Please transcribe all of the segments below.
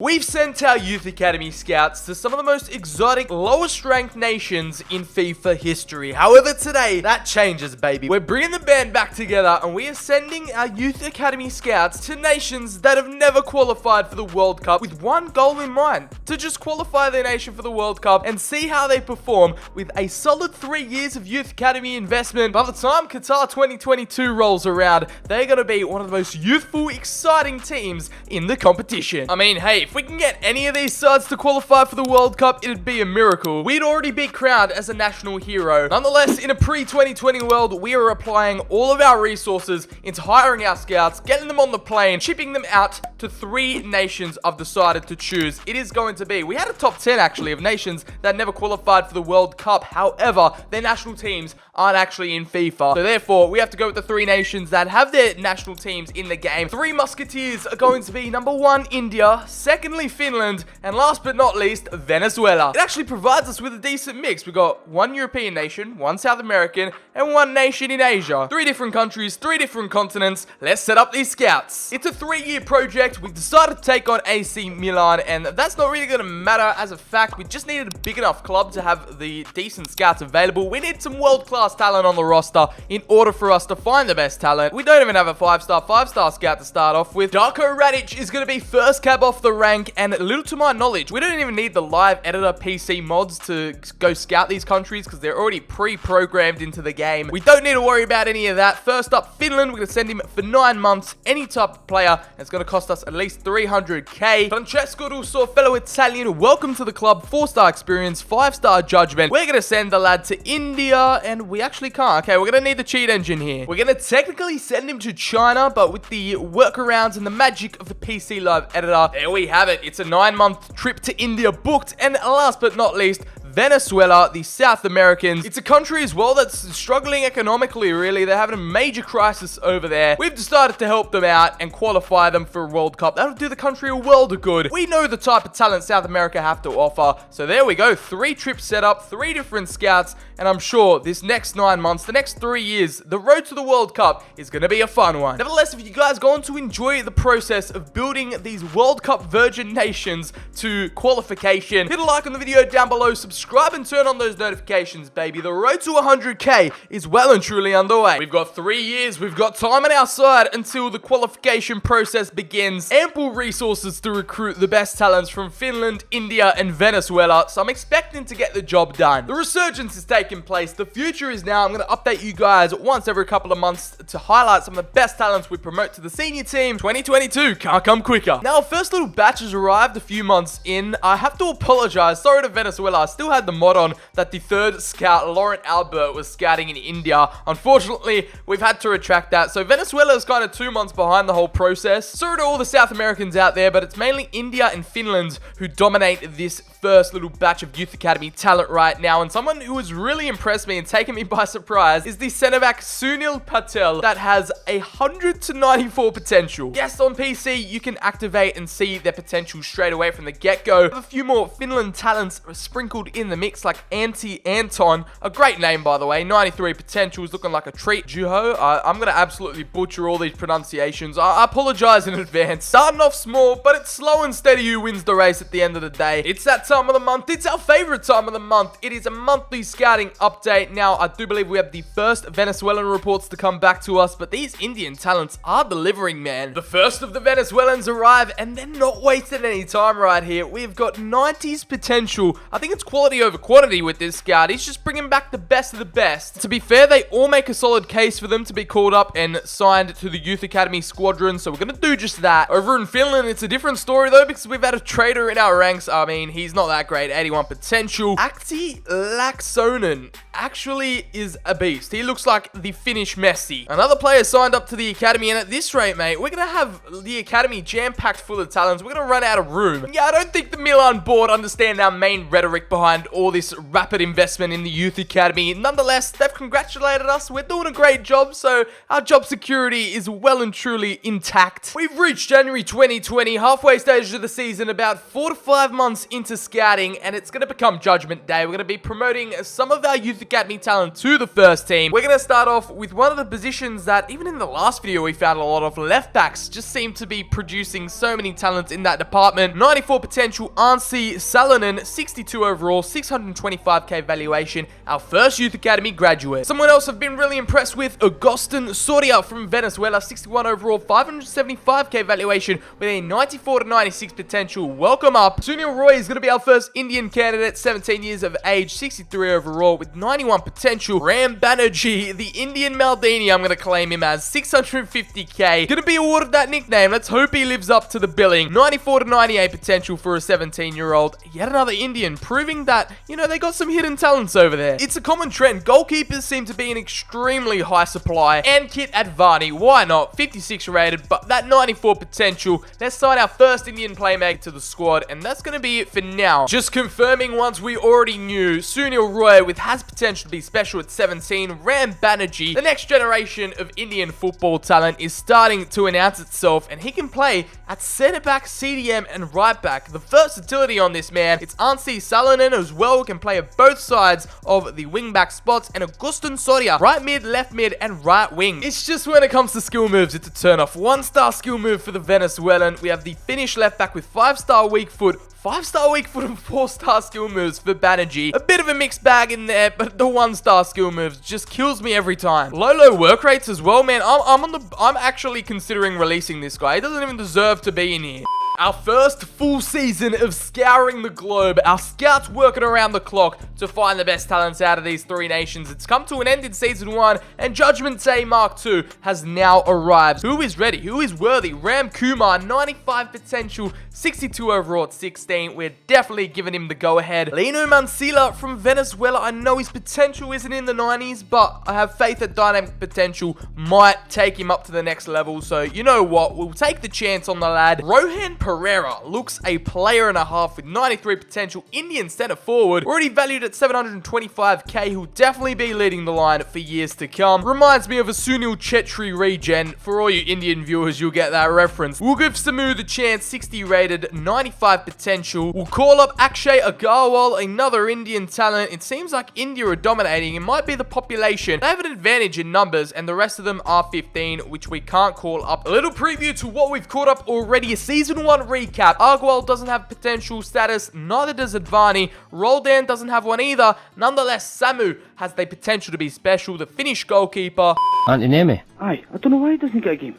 We've sent our Youth Academy scouts to some of the most exotic, lowest ranked nations in FIFA history. However, today, that changes, baby. We're bringing the band back together and we are sending our Youth Academy scouts to nations that have never qualified for the World Cup with one goal in mind: to just qualify their nation for the World Cup and see how they perform with a solid 3 years of Youth Academy investment. By the time Qatar 2022 rolls around, they're going to be one of the most youthful, exciting teams in the competition. I mean, hey, if we can get any of these sides to qualify for the World Cup, it'd be a miracle. We'd already be crowned as a national hero. Nonetheless, in a pre-2020 world, we are applying all of our resources into hiring our scouts, getting them on the plane, shipping them out to 3 nations I've decided to choose. It is going to be, we had a top 10 actually of nations that never qualified for the World Cup. However, their national teams aren't actually in FIFA. So therefore, we have to go with the 3 nations that have their national teams in the game. 3 musketeers are going to be number 1, India, secondly, Finland, and last but not least, Venezuela. It actually provides us with a decent mix. We've got 1 European nation, 1 South American, and 1 nation in Asia. 3 different countries, 3 different continents. Let's set up these scouts. It's a 3-year project. We've decided to take on AC Milan, and that's not really going to matter as a fact. We just needed a big enough club to have the decent scouts available. We need some world-class talent on the roster in order for us to find the best talent. We don't even have a 5-star scout to start off with. Darko Radic is going to be first cab off the rank, and little to my knowledge, we don't even need the live editor PC mods to go scout these countries because they're already pre-programmed into the game. We don't need to worry about any of that. First up, Finland. We're going to send him for 9 months, any type of player, and it's going to cost us at least 300k. Francesco Russo, fellow Italian, welcome to the club. 4-star experience, 5-star judgment. We're going to send the lad to India, and we actually can't. Okay, we're going to need the cheat engine here. We're going to technically send him to China, but with the workarounds and the magic of the PC live editor, there we have it. It's a 9-month trip to India booked. And last but not least, Venezuela, the South Americans. It's a country as well that's struggling economically, really. They're having a major crisis over there. We've decided to help them out and qualify them for a World Cup. That'll do the country a world of good. We know the type of talent South America have to offer. So there we go. 3 trips set up, 3 different scouts. And I'm sure this next 9 months, the next 3 years, the road to the World Cup is going to be a fun one. Nevertheless, if you guys go on to enjoy the process of building these World Cup virgin nations to qualification, hit a like on the video down below, subscribe and turn on those notifications, baby. The road to 100k is well and truly underway. We've got 3 years. We've got time on our side until the qualification process begins. Ample resources to recruit the best talents from Finland, India, and Venezuela. So I'm expecting to get the job done. The resurgence is taking place. The future is now. I'm going to update you guys once every couple of months to highlight some of the best talents we promote to the senior team. 2022 can't come quicker. Now, our first little batch has arrived a few months in. I have to apologize. Sorry to Venezuela. I still had the mod on that the 3rd scout, Laurent Albert, was scouting in India. Unfortunately, we've had to retract that. So Venezuela is kind of 2 months behind the whole process. Sorry to all the South Americans out there, but it's mainly India and Finland who dominate this first little batch of Youth Academy talent right now. And someone who has really impressed me and taken me by surprise is the centre back Sunil Patel that has 100 to 94 potential. Guest on PC, you can activate and see their potential straight away from the get-go. A few more Finland talents sprinkled in the mix, like Anton, a great name by the way. 93 potential, is looking like a treat. Juho, I'm going to absolutely butcher all these pronunciations. I apologize in advance. Starting off small, but it's slow and steady who wins the race at the end of the day. It's that time of the month. It's our favorite time of the month. It is a monthly scouting update. Now, I do believe we have the first Venezuelan reports to come back to us, but these Indian talents are delivering, man. The first of the Venezuelans arrive, and they're not wasting any time right here. We've got 90s potential. I think it's quality over quantity with this scout. He's just bringing back the best of the best. To be fair, they all make a solid case for them to be called up and signed to the Youth Academy squadron, so we're going to do just that. Over in Finland, it's a different story though, because we've had a traitor in our ranks. I mean, he's not that great. 81 potential. Akti Laaksonen actually is a beast. He looks like the Finnish Messi. Another player signed up to the academy, and at this rate, mate, we're going to have the academy jam-packed full of talents. We're going to run out of room. Yeah, I don't think the Milan board understand our main rhetoric behind behind all this rapid investment in the youth academy. Nonetheless, they've congratulated us. We're doing a great job, so our job security is well and truly intact. We've reached January 2020, halfway stage of the season, about 4 to 5 months into scouting, and it's going to become Judgment Day. We're going to be promoting some of our youth academy talent to the first team. We're going to start off with one of the positions that, even in the last video, we found a lot of. Left backs just seem to be producing so many talents in that department. 94 potential, Ansi Salonen, 62 overall, 625k valuation, our first youth academy graduate. Someone else I've been really impressed with, Agustin Soria from Venezuela, 61 overall, 575k valuation with a 94 to 96 potential. Welcome up. Sunil Roy is going to be our first Indian candidate, 17 years of age, 63 overall with 91 potential. Ram Banerjee, the Indian Maldini, I'm going to claim him as 650k. Going to be awarded that nickname. Let's hope he lives up to the billing. 94 to 98 potential for a 17-year-old. Yet another Indian, proving that, you know, they got some hidden talents over there. It's a common trend. Goalkeepers seem to be in extremely high supply. Ankit Advani, why not? 56 rated, but that 94 potential. Let's sign our first Indian playmaker to the squad, and that's going to be it for now. Just confirming once we already knew, Sunil Roy has potential to be special at 17. Ram Banerjee, the next generation of Indian football talent, is starting to announce itself, and he can play at centre back, CDM, and right back. The versatility on this man, it's Ansi Salonen as well, who can play at both sides of the wing back spots, and Agustin Soria, right mid, left mid, and right wing. It's just when it comes to skill moves, it's a turn off. 1-star skill move for the Venezuelan. We have the Finnish left back with 5-star weak foot, 5-star weak foot, and 4-star skill moves for Banerjee. A bit of a mixed bag in there, but the 1-star skill moves just kills me every time. Low work rates as well, man. I'm actually considering releasing this guy. He doesn't even deserve to be in here. Our first full season of scouring the globe, our scouts working around the clock to find the best talents out of these 3 nations. It's come to an end in Season 1, and Judgment Day Mark 2 has now arrived. Who is ready? Who is worthy? Ram Kumar, 95 potential, 62 overall at 16. We're definitely giving him the go-ahead. Lino Mancilla from Venezuela. I know his potential isn't in the 90s, but I have faith that dynamic potential might take him up to the next level. So, you know what? We'll take the chance on the lad. Rohan Pereira looks a player and a half with 93 potential. Indian center forward, already valued at 725k. He'll definitely be leading the line for years to come. Reminds me of a Sunil Chetri regen. For all you Indian viewers, you'll get that reference. We'll give Samu the chance, 60 rated, 95 potential. We'll call up Akshay Agarwal, another Indian talent. It seems like India are dominating. It might be the population. They have an advantage in numbers, and the rest of them are 15, which we can't call up. A little preview to what we've caught up already. A Season 1 recap. Agarwal doesn't have potential status, neither does Advani. Roldan doesn't have one either. Nonetheless, Samu has the potential to be special. The Finnish goalkeeper. Antinemi. Aye, I don't know why he doesn't get a game.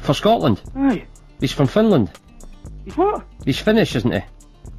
For Scotland. Aye. He's from Finland. He's what? He's Finnish, isn't he?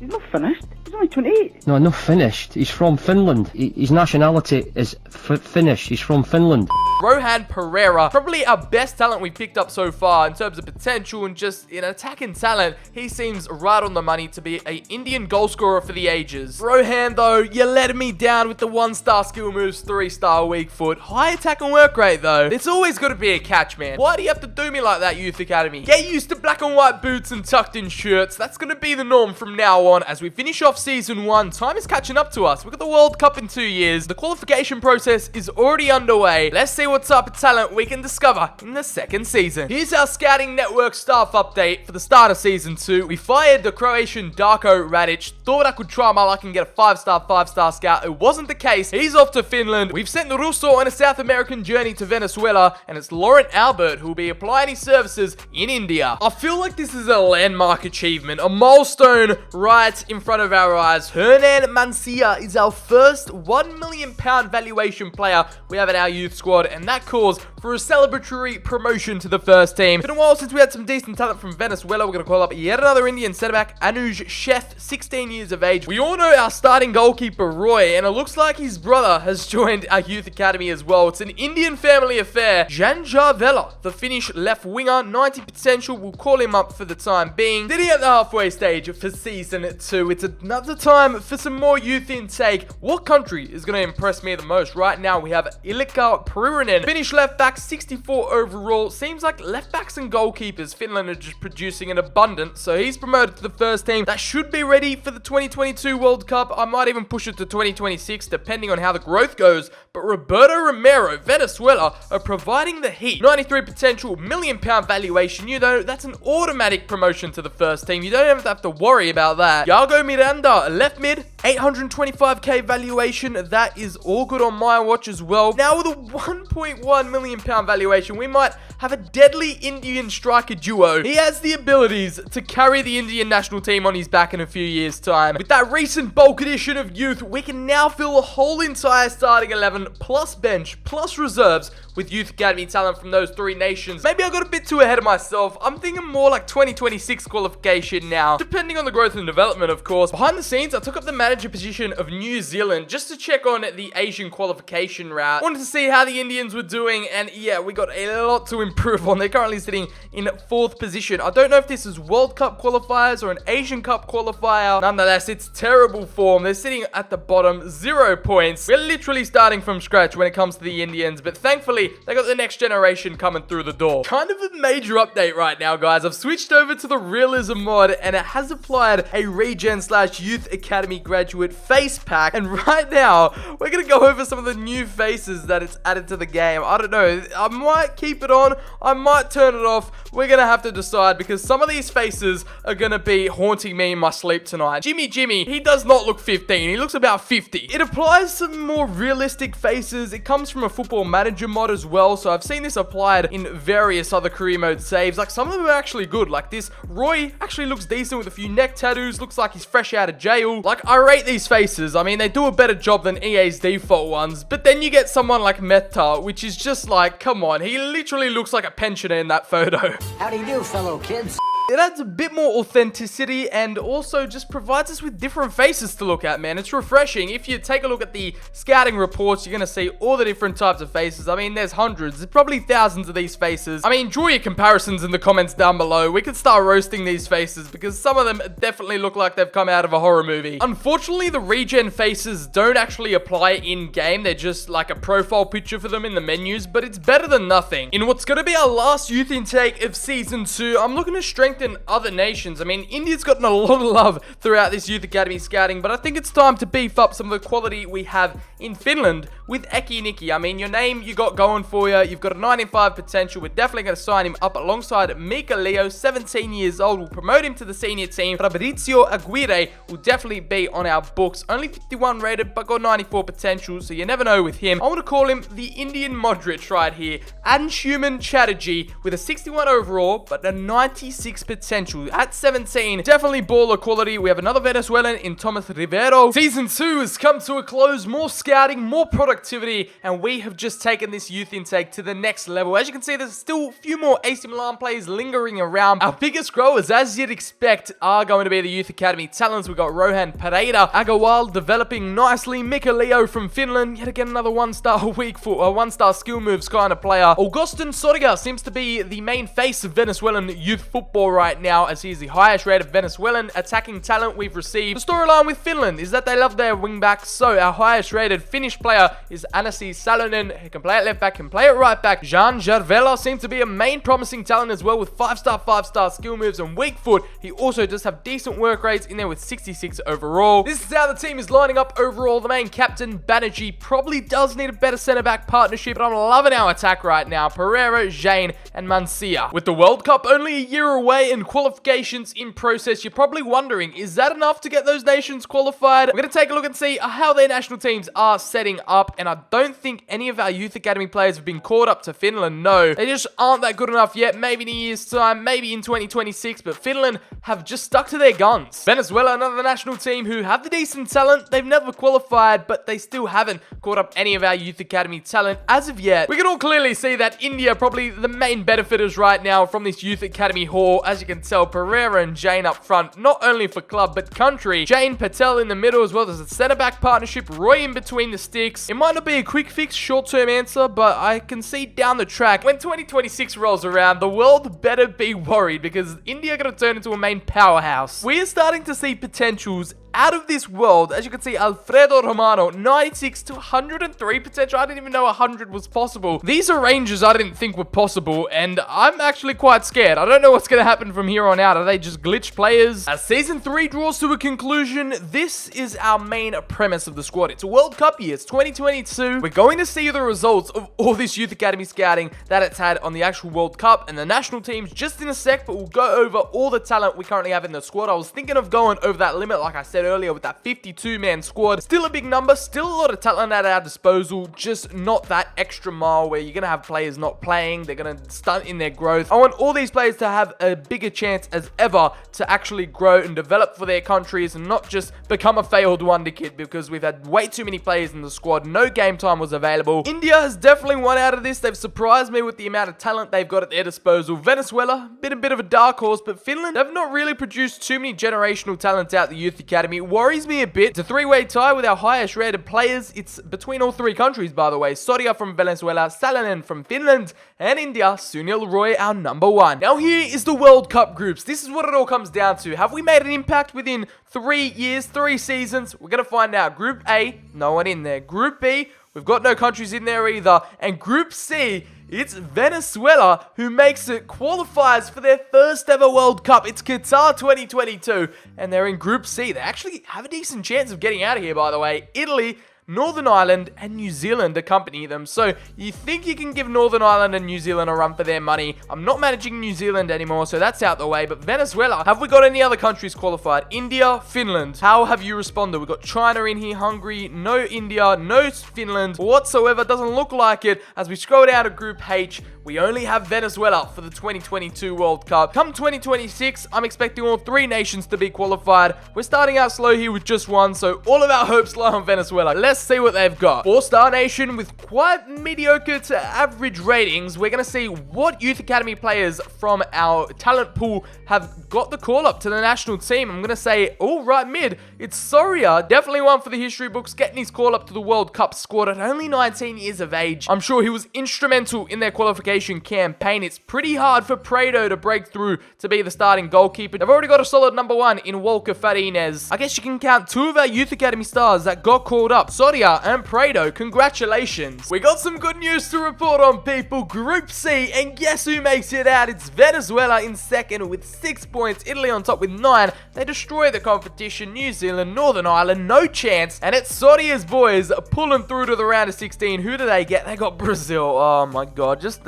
He's not finished. He's only 28. No, not finished. He's from Finland. His nationality is Finnish. He's from Finland. Rohan Pereira, probably our best talent we've picked up so far in terms of potential and just in attacking talent. He seems right on the money to be an Indian goal scorer for the ages. Rohan, though, you let me down with the 1-star skill moves, 3-star weak foot. High attack and work rate, though. It's always got to be a catch, man. Why do you have to do me like that, Youth Academy? Get used to black and white boots and tucked in shirts. That's going to be the norm from now on. As we finish off Season 1, time is catching up to us. We've got the World Cup in 2 years. The qualification process is already underway. Let's see what type of talent we can discover in the second season. Here's our scouting network staff update for the start of Season 2. We fired the Croatian Darko Radic. Thought I could try my luck and get a 5-star scout. It wasn't the case. He's off to Finland. We've sent Russo on a South American journey to Venezuela, and it's Laurent Albert who will be applying his services in India. I feel like this is a landmark achievement, a milestone right in front of our eyes. Hernan Mancia is our first £1 million valuation player we have in our youth squad, and that calls for a celebratory promotion to the first team. It's been a while since we had some decent talent from Venezuela. We're going to call up yet another Indian centre back, Anuj Sheth, 16 years of age. We all know our starting goalkeeper, Roy, and it looks like his brother has joined our youth academy as well. It's an Indian family affair. Janja Vela, the Finnish left winger, 90 potential. We'll call him up for the time being. Sitting at the halfway stage for Season 2. It's another the time for some more youth intake. What country is going to impress me the most? Right now, we have Ilkka Purinen, Finnish left back, 64 overall. Seems like left backs and goalkeepers, Finland are just producing an abundance, so he's promoted to the first team. That should be ready for the 2022 World Cup. I might even push it to 2026, depending on how the growth goes. But Roberto Romero, Venezuela, are providing the heat. 93 potential, £1 million valuation. You know, that's an automatic promotion to the first team. You don't even have to worry about that. Yago Miranda, left mid, 825k valuation. That is all good on my watch as well. Now with a £1.1 million valuation, we might have a deadly Indian striker duo. He has the abilities to carry the Indian national team on his back in a few years' time. With that recent bulk addition of youth, we can now fill the whole entire starting 11 plus bench plus reserves with youth academy talent from those three nations. Maybe I got a bit too ahead of myself. I'm thinking more like 2026 qualification now, depending on the growth and development, of course. Behind the scenes, I took up the manager position of New Zealand just to check on the Asian qualification route. Wanted to see how the Indians were doing, and yeah, we got a lot to improve on. They're currently sitting in 4th position. I don't know if this is World Cup qualifiers or an Asian Cup qualifier. Nonetheless, it's terrible form. They're sitting at the bottom, 0 points. We're literally starting from scratch when it comes to the Indians, but thankfully, they got the next generation coming through the door. Kind of a major update right now, guys. I've switched over to the realism mod, and it has applied a regen/youth academy graduate face pack. And right now, we're gonna go over some of the new faces that it's added to the game. I don't know. I might keep it on. I might turn it off. We're gonna have to decide, because some of these faces are gonna be haunting me in my sleep tonight. Jimmy, he does not look 15. He looks about 50. It applies some more realistic faces. It comes from a football manager mod as well, so I've seen this applied in various other career mode saves. Like, some of them are actually good. Like this Roy actually looks decent with a few neck tattoos. Looks like he's fresh out of jail. Like, I rate these faces. I mean, they do a better job than EA's default ones. But then you get someone like Mehta, which is just like, come on, he literally looks like a pensioner in that photo. How do you do, fellow kids? It adds a bit more authenticity and also just provides us with different faces to look at, man. It's refreshing. If you take a look at the scouting reports, you're going to see all the different types of faces. I mean, there's hundreds, there's probably thousands of these faces. I mean, draw your comparisons in the comments down below. We could start roasting these faces because some of them definitely look like they've come out of a horror movie. Unfortunately, the regen faces don't actually apply in-game. They're just like a profile picture for them in the menus, but it's better than nothing. In what's going to be our last youth intake of Season 2, I'm looking to strengthen other nations. I mean, India's gotten a lot of love throughout this youth academy scouting, but I think it's time to beef up some of the quality we have in Finland with Eki Niki. I mean, your name you got going for you. You've got a 95 potential. We're definitely going to sign him up alongside Mika Leo, 17 years old. We'll promote him to the senior team. Fabrizio Aguirre will definitely be on our books. Only 51 rated, but got 94 potential, so you never know with him. I want to call him the Indian Modric right here. Anshuman Chatterjee with a 61 overall, but a 96 potential at 17. Definitely baller quality. We have another Venezuelan in Thomas Rivero. Season 2 has come to a close. More scouting, more productivity, and we have just taken this youth intake to the next level. As you can see, there's still a few more AC Milan players lingering around. Our biggest growers, as you'd expect, are going to be the youth academy talents. We've got Rohan Pereira, Agawal developing nicely, Mika Leo from Finland, yet again another one-star weak foot, one-star skill moves kind of player. Augustin Soriga seems to be the main face of Venezuelan youth football right now, as he is the highest rated Venezuelan attacking talent we've received. The storyline with Finland is that they love their wingbacks, so our highest rated Finnish player is Anasi Salonen. He can play at left back, can play at right back. Jean Jarvela seems to be a main promising talent as well, with 5-star skill moves and weak foot. He also does have decent work rates in there with 66 overall. This is how the team is lining up overall. The main captain, Banerjee, probably does need a better centre-back partnership, but I'm loving our attack right now. Pereira, Jane, and Mancia. With the World Cup only a year away and qualifications in process, you're probably wondering, is that enough to get those nations qualified? We're going to take a look and see how their national teams are setting up, and I don't think any of our youth academy players have been called up to Finland. No, they just aren't that good enough yet. Maybe in a year's time, maybe in 2026, but Finland have just stuck to their guns. Venezuela, another national team who have the decent talent. They've never qualified, but they still haven't caught up any of our youth academy talent as of yet. We can all clearly see that India are probably the main benefiters right now from this youth academy haul, as you can tell, Pereira and Jane up front, not only for club but country. Jane Patel in the middle, as well as a centre-back partnership, Roy in between the sticks. It might not be a quick fix, short-term answer, but I can see down the track, when 2026 rolls around, the world better be worried, because India are going to turn into a main powerhouse. We are starting to see potentials out of this world. As you can see, Alfredo Romano, 96 to 103 potential. I didn't even know 100 was possible. These are ranges I didn't think were possible, and I'm actually quite scared. I don't know what's going to happen from here on out. Are they just glitch players? As Season 3 draws to a conclusion, this is our main premise of the squad. It's a World Cup year. It's 2022. We're going to see the results of all this youth academy scouting that it's had on the actual World Cup and the national teams just in a sec, but we'll go over all the talent we currently have in the squad. I was thinking of going over that limit, like I said earlier, with that 52-man squad. Still a big number, still a lot of talent at our disposal, just not that extra mile where you're going to have players not playing. They're going to stunt in their growth. I want all these players to have a bigger chance as ever to actually grow and develop for their countries and not just become a failed wonder kid, because we've had way too many players in the squad. No game time was available. India has definitely won out of this. They've surprised me with the amount of talent they've got at their disposal. Venezuela, been a bit of a dark horse, but Finland have not really produced too many generational talents out the youth academy. It worries me a bit. It's a three-way tie with our highest rated players. It's between all three countries, by the way. Soria from Venezuela, Salonen from Finland, and India, Sunil Roy, our number one. Now here is the World Cup groups. This is what it all comes down to. Have we made an impact within 3 years, 3 seasons? We're going to find out. Group A, no one in there. Group B, we've got no countries in there either. And Group C, it's Venezuela who makes it, qualifies for their first ever World Cup. It's Qatar 2022, and they're in Group C. They actually have a decent chance of getting out of here, by the way. Italy, Northern Ireland, and New Zealand accompany them. So you think you can give Northern Ireland and New Zealand a run for their money. I'm not managing New Zealand anymore, so that's out the way. But Venezuela, have we got any other countries qualified? India, Finland. How have you responded? We've got China in here, Hungary, no India, no Finland whatsoever. Doesn't look like it. As we scroll down to Group H, we only have Venezuela for the 2022 World Cup. Come 2026, I'm expecting all 3 nations to be qualified. We're starting out slow here with just one, so all of our hopes lie on Venezuela. Let's see what they've got. 4-star nation with quite mediocre to average ratings. We're going to see what youth academy players from our talent pool have got the call up to the national team. I'm going to say, all right mid, it's Soria. Definitely one for the history books, getting his call up to the World Cup squad at only 19 years of age. I'm sure he was instrumental in their qualification campaign. It's pretty hard for Prado to break through to be the starting goalkeeper. They've already got a solid number one in Walker Farinez. I guess you can count 2 of our youth academy stars that got called up, Soria and Prado. Congratulations. We got some good news to report on, people. Group C, and guess who makes it out? It's Venezuela in second with 6 points. Italy on top with 9. They destroy the competition. New Zealand, Northern Ireland, no chance. And it's Soria's boys pulling through to the round of 16. Who do they get? They got Brazil. Oh my god. Just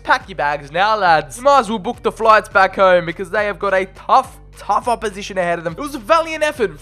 pack your bags now, lads. You might as well book the flights back home, because they have got a tough opposition ahead of them. It was a valiant effort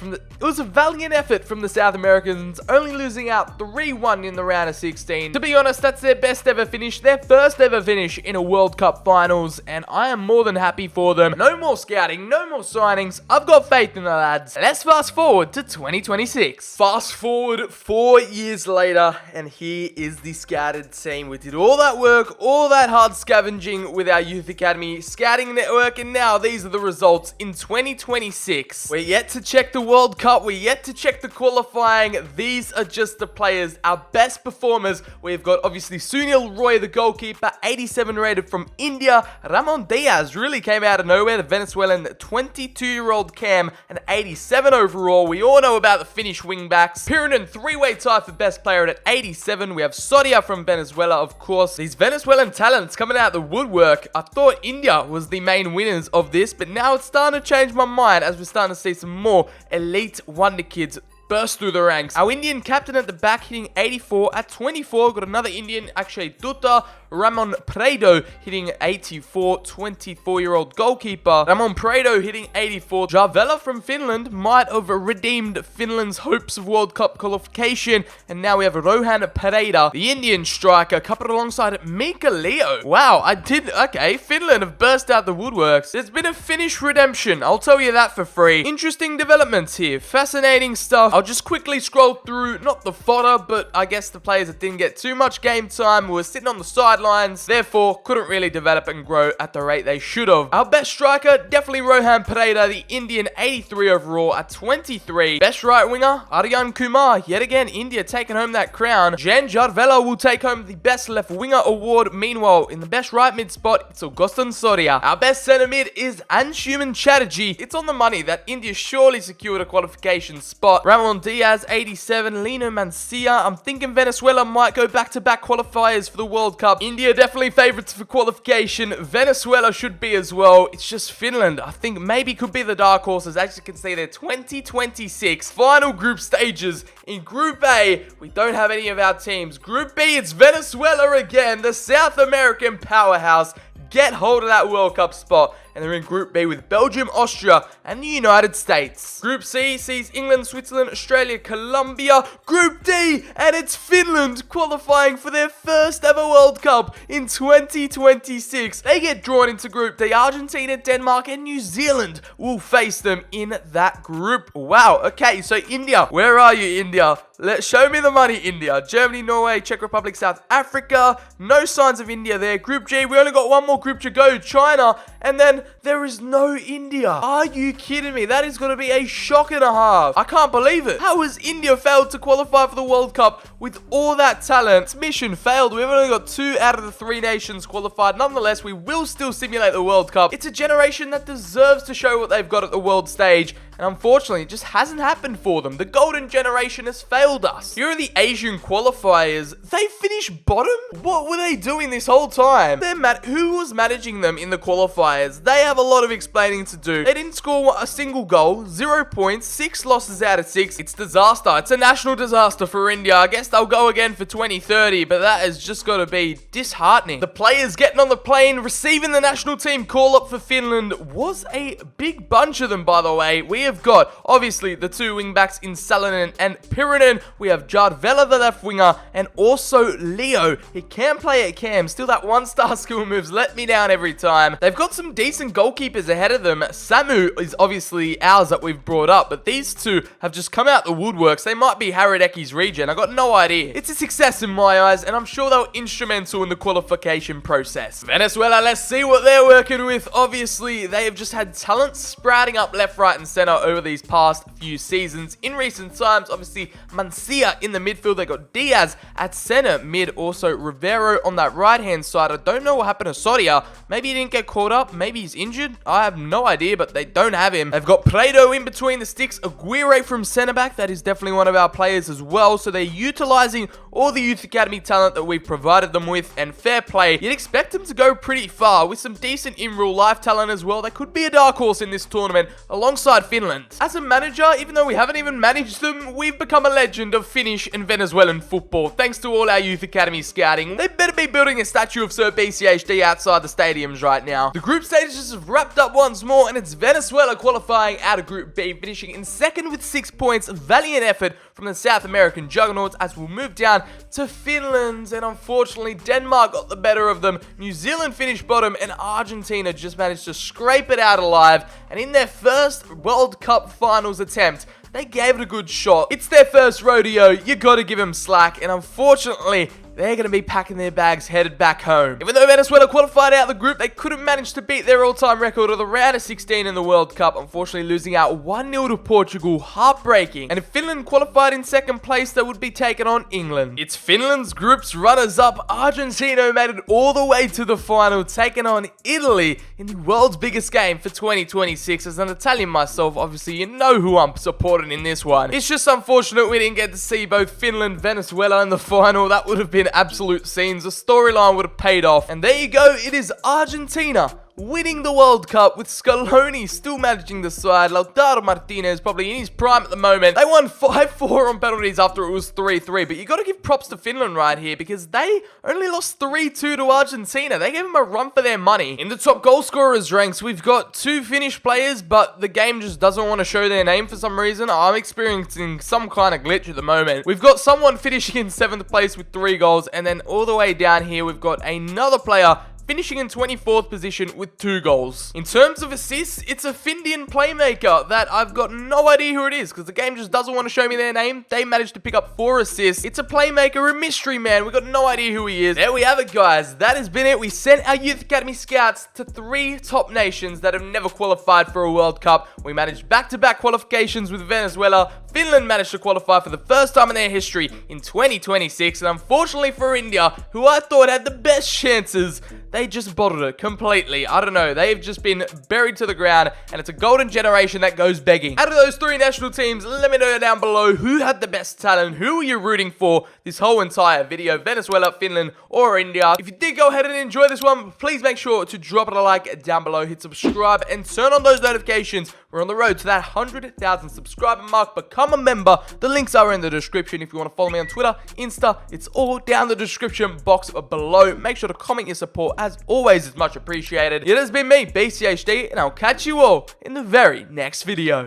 from the South Americans, only losing out 3-1 in the round of 16. To be honest, that's their best ever finish, their first ever finish in a World Cup finals, and I am more than happy for them. No more scouting, no more signings. I've got faith in the lads. Let's fast forward to 2026. Fast forward 4 years later, and here is the scouted team. We did all that work, all that hard scavenging with our youth academy scouting network, and now these are the results in 2026. We're yet to check the World Cup. We're yet to check the qualifying. These are just the players, our best performers. We've got obviously Sunil Roy, the goalkeeper, 87 rated from India. Ramon Diaz really came out of nowhere, the Venezuelan 22-year-old Cam, an 87 overall. We all know about the Finnish wingbacks. Pyramid 3-way tie for best player at 87. We have Soria from Venezuela, of course. These Venezuelan talents coming out the woodwork. I thought India was the main winners of this, but now it's starting to change my mind as we're starting to see some more elite wonder kids burst through the ranks. Our Indian captain at the back hitting 84 at 24. Got another Indian, Akshay Dutta. Ramon Prado hitting 84, 24-year-old goalkeeper. Ramon Prado hitting 84. Jarvela from Finland might have redeemed Finland's hopes of World Cup qualification. And now we have Rohan Pereira, the Indian striker, coupled alongside Mika Leo. Wow, okay, Finland have burst out the woodworks. There's been a Finnish redemption, I'll tell you that for free. Interesting developments here, fascinating stuff. I'll just quickly scroll through, not the fodder, but I guess the players that didn't get too much game time were sitting on the sidelines, therefore couldn't really develop and grow at the rate they should have. Our best striker, definitely Rohan Pereira, the Indian, 83 overall at 23. Best right winger, Aryan Kumar, yet again, India taking home that crown. Jan Jarvela will take home the best left winger award. Meanwhile, in the best right mid spot, it's Augustin Soria. Our best centre mid is Anshuman Chatterjee. It's on the money that India surely secured a qualification spot. Ramon Diaz, 87. Lino Mancia. I'm thinking Venezuela might go back-to-back qualifiers for the World Cup. India definitely favourites for qualification. Venezuela should be as well. It's just Finland, I think maybe could be the dark horses. As you can see, their 2026 final group stages. In Group A, we don't have any of our teams. Group B, it's Venezuela again, the South American powerhouse. Get hold of that World Cup spot. And they're in Group B with Belgium, Austria, and the United States. Group C sees England, Switzerland, Australia, Colombia. Group D, and it's Finland qualifying for their first ever World Cup in 2026. They get drawn into Group D. Argentina, Denmark, and New Zealand will face them in that group. Wow, okay, so India. Where are you, India? Show me the money, India. Germany, Norway, Czech Republic, South Africa. No signs of India there. Group G, we only got one more group to go. China, and then there is no India. Are you kidding me? That is going to be a shock and a half. I can't believe it. How has India failed to qualify for the World Cup with all that talent? Its mission failed. We've only got 2 out of the 3 nations qualified. Nonetheless, we will still simulate the World Cup. It's a generation that deserves to show what they've got at the world stage. And unfortunately, it just hasn't happened for them. The golden generation has failed us. Here are the Asian qualifiers. They finished bottom? What were they doing this whole time? Who was managing them in the qualifiers? They have a lot of explaining to do. They didn't score a single goal, 0 points, 6 losses out of 6. It's disaster. It's a national disaster for India. I guess they'll go again for 2030, but that has just got to be disheartening. The players getting on the plane, receiving the national team call-up for Finland was a big bunch of them, by the way. We have got, obviously, the 2 wingbacks in Salonen and Pirinen. We have Jarvela, the left winger, and also Leo. He can play at cam. Still, that 1-star skill moves let me down every time. They've got some decent goalkeepers ahead of them. Samu is obviously ours that we've brought up, but these 2 have just come out the woodworks. They might be Haradeki's regen. I got no idea. It's a success in my eyes, and I'm sure they were instrumental in the qualification process. Venezuela, let's see what they're working with. Obviously, they have just had talent sprouting up left, right, and center over these past few seasons. In recent times, obviously, Mancia in the midfield. They got Diaz at center mid. Also, Rivero on that right-hand side. I don't know what happened to Soria. Maybe he didn't get caught up. Maybe he's injured. I have no idea, but they don't have him. They've got Prado in between the sticks. Aguirre from center back. That is definitely one of our players as well. So they're utilizing all the youth academy talent that we've provided them with, and fair play. You'd expect them to go pretty far with some decent in real life talent as well. They could be a dark horse in this tournament alongside Finland. As a manager, even though we haven't even managed them, we've become a legend of Finnish and Venezuelan football thanks to all our youth academy scouting. They better be building a statue of Sir BCHD outside the stadiums right now. The group stages have wrapped up once more, and it's Venezuela qualifying out of Group B, finishing in second with 6 points. Valiant effort from the South American juggernauts, as we'll move down to Finland, and unfortunately Denmark got the better of them. New Zealand finished bottom, and Argentina just managed to scrape it out alive, and in their first World Cup finals attempt, they gave it a good shot. It's their first rodeo, you gotta give them slack, and unfortunately, they're going to be packing their bags headed back home. Even though Venezuela qualified out of the group, they couldn't manage to beat their all-time record of the round of 16 in the World Cup, unfortunately losing out 1-0 to Portugal, heartbreaking. And if Finland qualified in second place, they would be taking on England. It's Finland's group's runners-up. Argentina made it all the way to the final, taking on Italy in the world's biggest game for 2026. As an Italian myself, obviously you know who I'm supporting in this one. It's just unfortunate we didn't get to see both Finland, Venezuela in the final. That would have been absolute scenes. The storyline would have paid off. And there you go, it is Argentina winning the World Cup with Scaloni still managing the side. Lautaro Martinez probably in his prime at the moment. They won 5-4 on penalties after it was 3-3. But you got to give props to Finland right here because they only lost 3-2 to Argentina. They gave them a run for their money. In the top goal scorers ranks, we've got 2 Finnish players, but the game just doesn't want to show their name for some reason. I'm experiencing some kind of glitch at the moment. We've got someone finishing in 7th place with 3 goals, and then all the way down here, we've got another player finishing in 24th position with 2 goals. In terms of assists, it's a Findian playmaker that I've got no idea who it is because the game just doesn't want to show me their name. They managed to pick up 4 assists. It's a playmaker, a mystery man. We got no idea who he is. There we have it, guys. That has been it. We sent our Youth Academy scouts to 3 top nations that have never qualified for a World Cup. We managed back-to-back qualifications with Venezuela. Finland managed to qualify for the first time in their history in 2026, and unfortunately for India, who I thought had the best chances, they just bottled it completely. I don't know, they've just been buried to the ground, and it's a golden generation that goes begging. Out of those 3 national teams, let me know down below who had the best talent, who are you rooting for this whole entire video, Venezuela, Finland, or India. If you did go ahead and enjoy this one, please make sure to drop it a like down below, hit subscribe, and turn on those notifications. We're on the road to that 100,000 subscriber mark. Become a member. The links are in the description. If you want to follow me on Twitter, Insta, it's all down the description box below. Make sure to comment your support. As always, it's much appreciated. It has been me, BCHD, and I'll catch you all in the very next video.